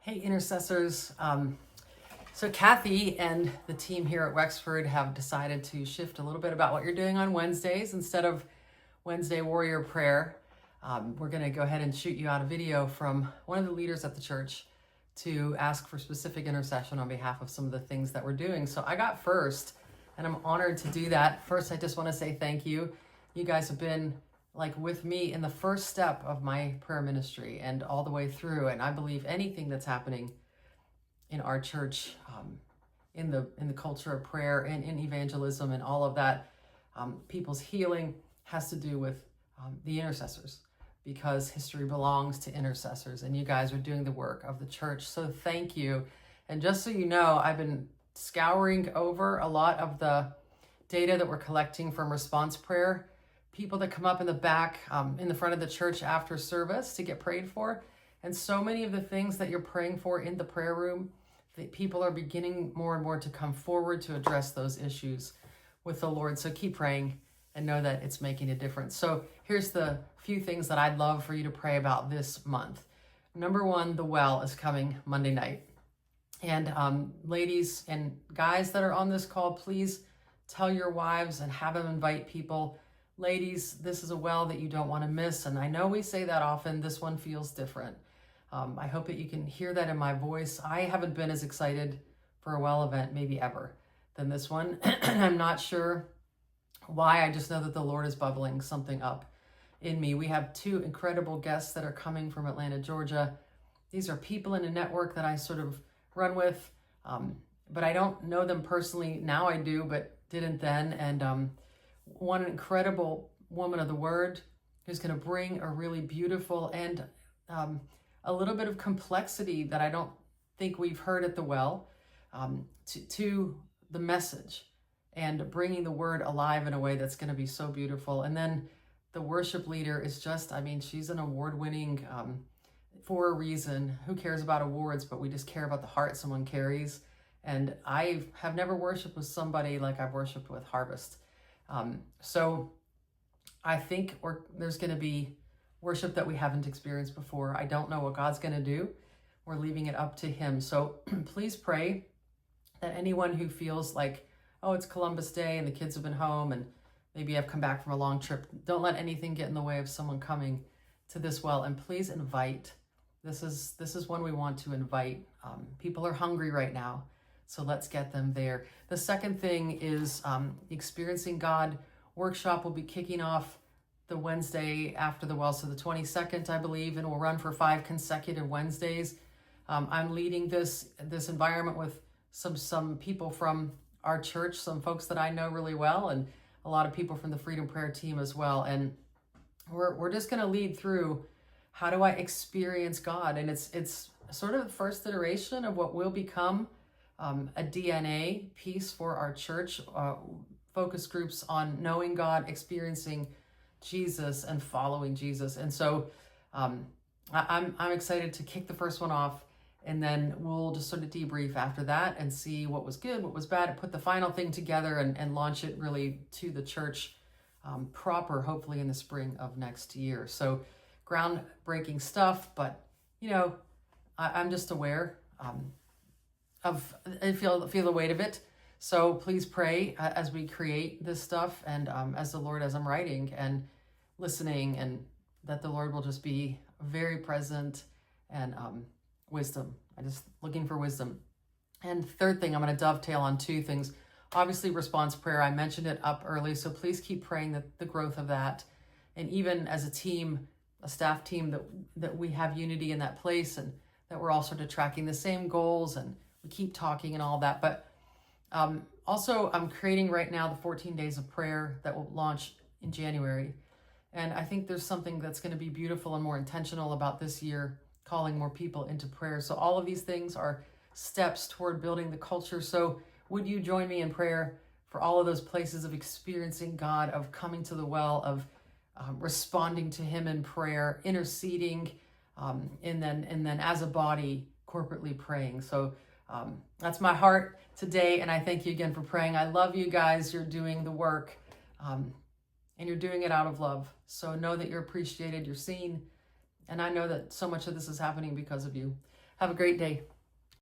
Hey, intercessors. So Kathy and the team here at Wexford have decided to shift a little bit about what you're doing on Wednesdays. Instead of Wednesday Warrior Prayer, we're going to go ahead and shoot you out a video from one of the leaders at the church to ask for specific intercession on behalf of some of the things that we're doing. So I got first, and I'm honored to do that. First, I just want to say thank you. You guys have been with me in the first step of my prayer ministry and all the way through. And I believe anything that's happening in our church, in the culture of prayer and in evangelism and all of that, people's healing has to do with the intercessors, because history belongs to intercessors, and you guys are doing the work of the church. So thank you. And just so you know, I've been scouring over a lot of the data that we're collecting from response prayer, people that come up in the back, in the front of the church after service to get prayed for. And so many of the things that you're praying for in the prayer room, that people are beginning more and more to come forward to address those issues with the Lord. So keep praying and know that it's making a difference. So here's the few things that I'd love for you to pray about this month. Number one, the well is coming Monday night. And ladies and guys that are on this call, please tell your wives and have them invite people. Ladies, this is a well that you don't want to miss. And I know we say that often. This one feels different. I hope that you can hear that in my voice. I haven't been as excited for a well event, maybe ever, than this one. I'm not sure why. I just know that the Lord is bubbling something up in me. We have two incredible guests that are coming from Atlanta, Georgia. These are people in a network that I sort of run with, but I don't know them personally. Now I do, but didn't then. And one incredible woman of the word who's going to bring a really beautiful and a little bit of complexity that I don't think we've heard at the well, to the message, and bringing the word alive in a way that's going to be so beautiful. And then the worship leader is just, she's an award-winning, for a reason. Who cares about awards? But we just care about the heart someone carries. And I have never worshiped with somebody like I've worshiped with Harvest. So I think there's going to be worship that we haven't experienced before. I don't know what God's going to do. We're leaving it up to him. So please pray that anyone who feels like, oh, it's Columbus Day and the kids have been home and maybe I've come back from a long trip, don't let anything get in the way of someone coming to this well. And please invite. This is when we want to invite. People are hungry right now, so let's get them there. The second thing is Experiencing God workshop will be kicking off the Wednesday after the well, so the 22nd, I believe, and we'll run for 5 consecutive Wednesdays. I'm leading this environment with some people from our church, some folks that I know really well, and a lot of people from the Freedom Prayer team as well. And we're just going to lead through, how do I experience God? And it's sort of the first iteration of what will become a DNA piece for our church, focus groups on knowing God, experiencing Jesus, and following Jesus. And so I'm excited to kick the first one off, and then we'll just sort of debrief after that and see what was good, what was bad, and put the final thing together and launch it really to the church proper, hopefully in the spring of next year. So groundbreaking stuff, but I'm just aware I feel the weight of it. So please pray as we create this stuff, and as I'm writing and listening, and that the Lord will just be very present, and wisdom. I'm just looking for wisdom. And third thing, I'm going to dovetail on 2 things. Obviously, response prayer. I mentioned it up early, so please keep praying the growth of that. And even as a team, a staff team, that we have unity in that place, and that we're all sort of tracking the same goals, and we keep talking and all that. But also, I'm creating right now the 14 days of prayer that will launch in January. And I think there's something that's going to be beautiful and more intentional about this year, calling more people into prayer. So all of these things are steps toward building the culture. So would you join me in prayer for all of those places of experiencing God, of coming to the well, of responding to him in prayer, interceding, and then as a body, corporately praying. So that's my heart today, and I thank you again for praying. I love you guys. You're doing the work, and you're doing it out of love. So know that you're appreciated, you're seen, and I know that so much of this is happening because of you. Have a great day.